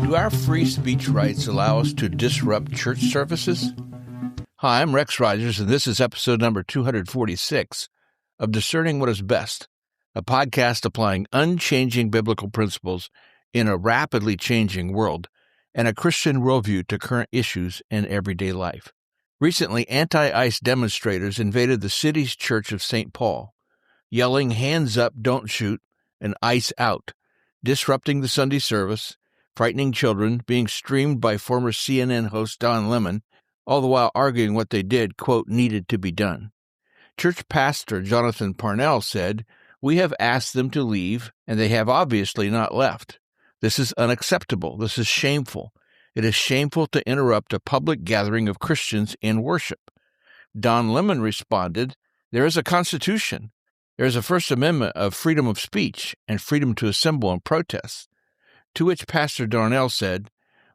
Do our free speech rights allow us to disrupt church services? Hi, I'm Rex Rogers, and this is episode number 246 of Discerning What is Best, a podcast applying unchanging biblical principles in a rapidly changing world and a Christian worldview to current issues in everyday life. Recently, anti-ICE demonstrators invaded the city's Church of St. Paul, yelling, "Hands up, don't shoot," and "ICE out," disrupting the Sunday service, frightening children, being streamed by former CNN host Don Lemon, all the while arguing what they did, quote, needed to be done. Church pastor Jonathan Parnell said, "We have asked them to leave, and they have obviously not left. This is unacceptable. This is shameful. It is shameful to interrupt a public gathering of Christians in worship." Don Lemon responded, "There is a Constitution. There is a First Amendment of freedom of speech and freedom to assemble and protest." To which Pastor Darnell said,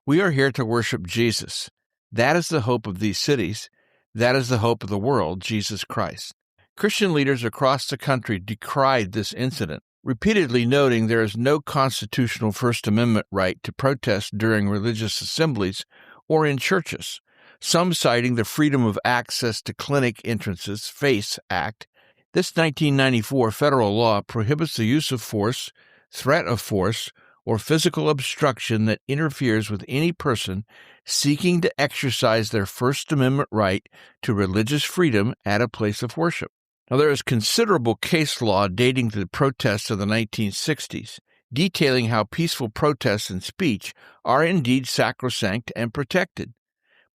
"We are here to worship Jesus. That is the hope of these cities. That is the hope of the world, Jesus Christ." Christian leaders across the country decried this incident, repeatedly noting there is no constitutional First Amendment right to protest during religious assemblies or in churches, some citing the Freedom of Access to Clinic Entrances, FACE Act. This 1994 federal law prohibits the use of force, threat of force, or physical obstruction that interferes with any person seeking to exercise their First Amendment right to religious freedom at a place of worship. Now, there is considerable case law dating to the protests of the 1960s, detailing how peaceful protests and speech are indeed sacrosanct and protected.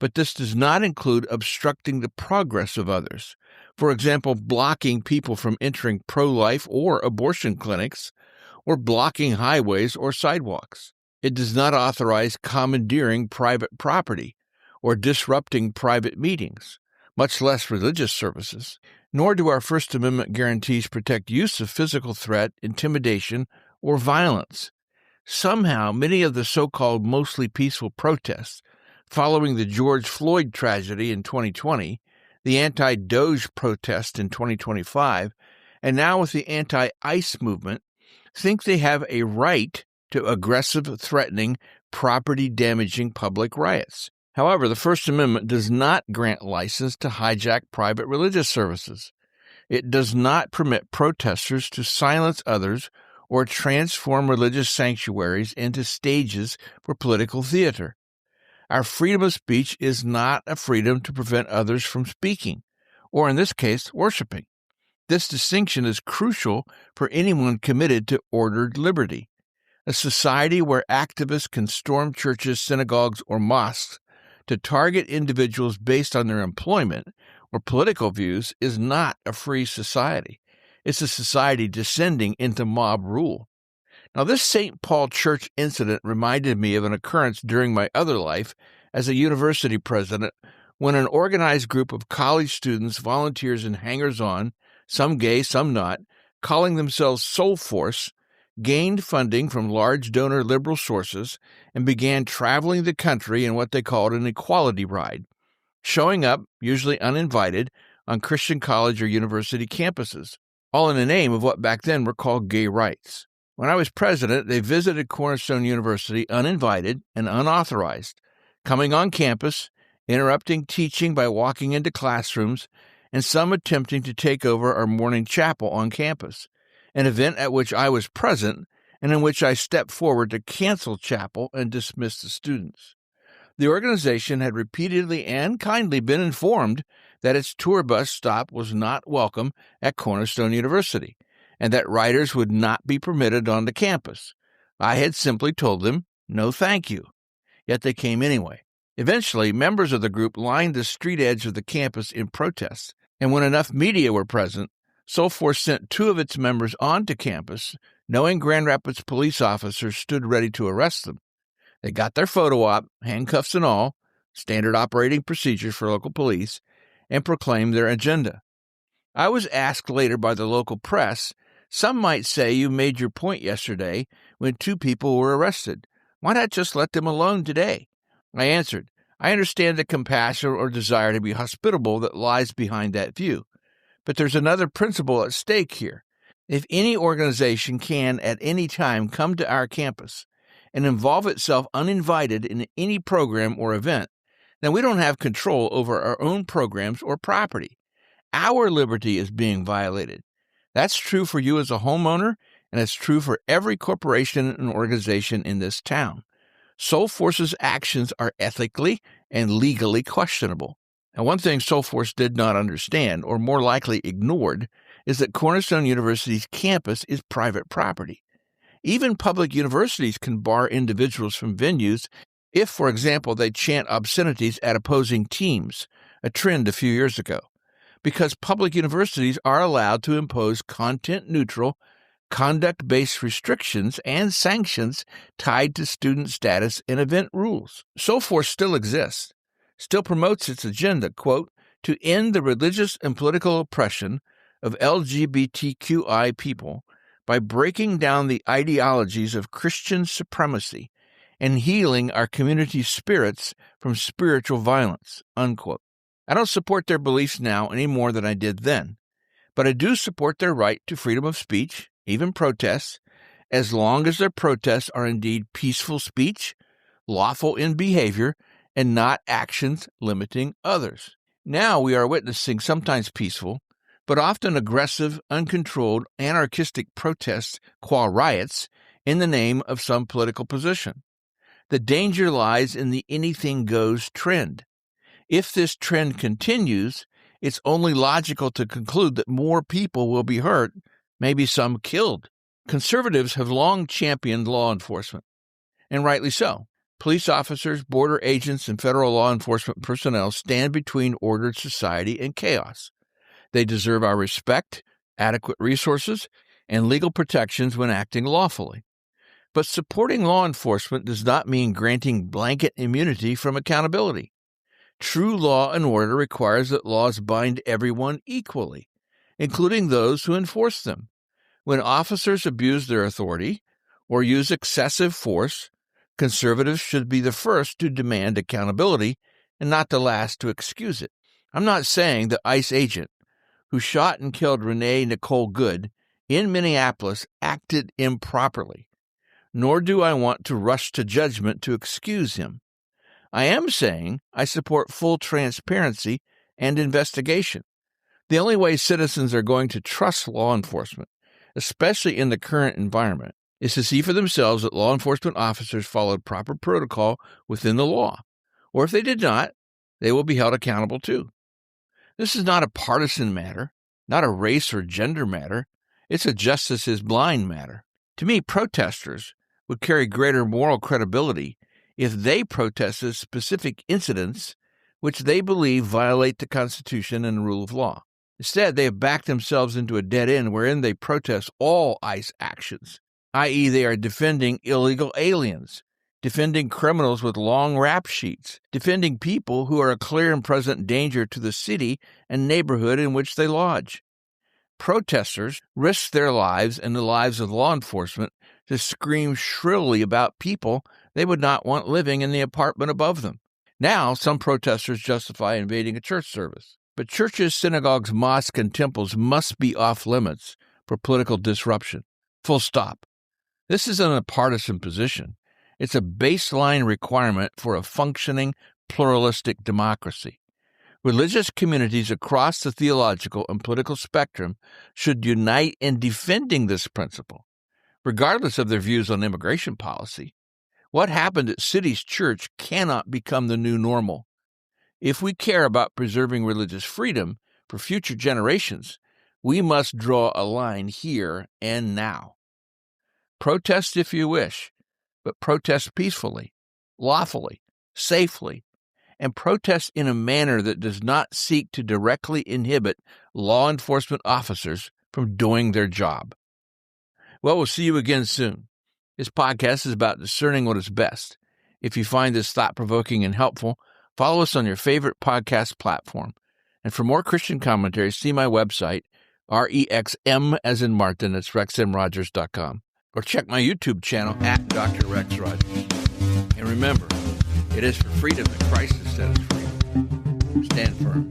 But this does not include obstructing the progress of others. For example, blocking people from entering pro-life or abortion clinics, or blocking highways or sidewalks. It does not authorize commandeering private property or disrupting private meetings, much less religious services. Nor do our First Amendment guarantees protect use of physical threat, intimidation, or violence. Somehow, many of the so-called mostly peaceful protests following the George Floyd tragedy in 2020, the anti-DOJ protest in 2025, and now with the anti-ICE movement, think they have a right to aggressive, threatening, property-damaging public riots. However, the First Amendment does not grant license to hijack private religious services. It does not permit protesters to silence others or transform religious sanctuaries into stages for political theater. Our freedom of speech is not a freedom to prevent others from speaking, or in this case, worshiping. This distinction is crucial for anyone committed to ordered liberty. A society where activists can storm churches, synagogues, or mosques to target individuals based on their employment or political views is not a free society. It's a society descending into mob rule. Now, this St. Paul Church incident reminded me of an occurrence during my other life as a university president when an organized group of college students, volunteers, and hangers-on, some gay, some not, calling themselves Soul Force, gained funding from large donor liberal sources and began traveling the country in what they called an equality ride, showing up, usually uninvited, on Christian college or university campuses, all in the name of what back then were called gay rights. When I was president, they visited Cornerstone University uninvited and unauthorized, coming on campus, interrupting teaching by walking into classrooms, and some attempting to take over our morning chapel on campus, an event at which I was present and in which I stepped forward to cancel chapel and dismiss the students. The organization had repeatedly and kindly been informed that its tour bus stop was not welcome at Cornerstone University and that riders would not be permitted on the campus. I had simply told them, no thank you. Yet they came anyway. Eventually, members of the group lined the street edge of the campus in protest, and when enough media were present, Soul Force sent 2 of its members onto campus, knowing Grand Rapids police officers stood ready to arrest them. They got their photo op, handcuffs and all, standard operating procedures for local police, and proclaimed their agenda. I was asked later by the local press, "Some might say you made your point yesterday when 2 people were arrested. Why not just let them alone today?" I answered, "I understand the compassion or desire to be hospitable that lies behind that view. But there's another principle at stake here. If any organization can at any time come to our campus and involve itself uninvited in any program or event, then we don't have control over our own programs or property. Our liberty is being violated. That's true for you as a homeowner, and it's true for every corporation and organization in this town. Soulforce's actions are ethically and legally questionable. Now, one thing Soulforce did not understand, or more likely ignored, is that Cornerstone University's campus is private property. Even public universities can bar individuals from venues if, for example, they chant obscenities at opposing teams, a trend a few years ago, because public universities are allowed to impose content-neutral, conduct-based restrictions and sanctions tied to student status and event rules. Soulforce still exists, still promotes its agenda, quote, to end the religious and political oppression of LGBTQI people by breaking down the ideologies of Christian supremacy and healing our community's spirits from spiritual violence, unquote. I don't support their beliefs now any more than I did then, but I do support their right to freedom of speech, even protests, as long as their protests are indeed peaceful speech, lawful in behavior, and not actions limiting others. Now we are witnessing sometimes peaceful, but often aggressive, uncontrolled, anarchistic protests, qua riots, in the name of some political position. The danger lies in the anything goes trend. If this trend continues, it's only logical to conclude that more people will be hurt, maybe some killed. Conservatives have long championed law enforcement, and rightly so. Police officers, border agents, and federal law enforcement personnel stand between ordered society and chaos. They deserve our respect, adequate resources, and legal protections when acting lawfully. But supporting law enforcement does not mean granting blanket immunity from accountability. True law and order requires that laws bind everyone equally, including those who enforce them. When officers abuse their authority or use excessive force, conservatives should be the first to demand accountability and not the last to excuse it. I'm not saying the ICE agent who shot and killed Renee Nicole Good in Minneapolis acted improperly, nor do I want to rush to judgment to excuse him. I am saying I support full transparency and investigation. The only way citizens are going to trust law enforcement, especially in the current environment, is to see for themselves that law enforcement officers followed proper protocol within the law, or if they did not, they will be held accountable too. This is not a partisan matter, not a race or gender matter. It's a justice is blind matter. To me, protesters would carry greater moral credibility if they protested specific incidents which they believe violate the Constitution and the rule of law. Instead, they have backed themselves into a dead end wherein they protest all ICE actions, i.e. they are defending illegal aliens, defending criminals with long rap sheets, defending people who are a clear and present danger to the city and neighborhood in which they lodge. Protesters risk their lives and the lives of law enforcement to scream shrilly about people they would not want living in the apartment above them. Now, some protesters justify invading a church service. But churches, synagogues, mosques, and temples must be off limits for political disruption. Full stop. This isn't a partisan position. It's a baseline requirement for a functioning, pluralistic democracy. Religious communities across the theological and political spectrum should unite in defending this principle, regardless of their views on immigration policy. What happened at City's Church cannot become the new normal. If we care about preserving religious freedom for future generations, we must draw a line here and now. Protest if you wish, but protest peacefully, lawfully, safely, and protest in a manner that does not seek to directly inhibit law enforcement officers from doing their job. Well, we'll see you again soon. This podcast is about discerning what is best. If you find this thought-provoking and helpful, follow us on your favorite podcast platform. And for more Christian commentaries, see my website, REXM as in Martin, that's rexmrogers.com. Or check my YouTube channel at Dr. Rex Rogers. And remember, it is for freedom that Christ has set us free. Stand firm.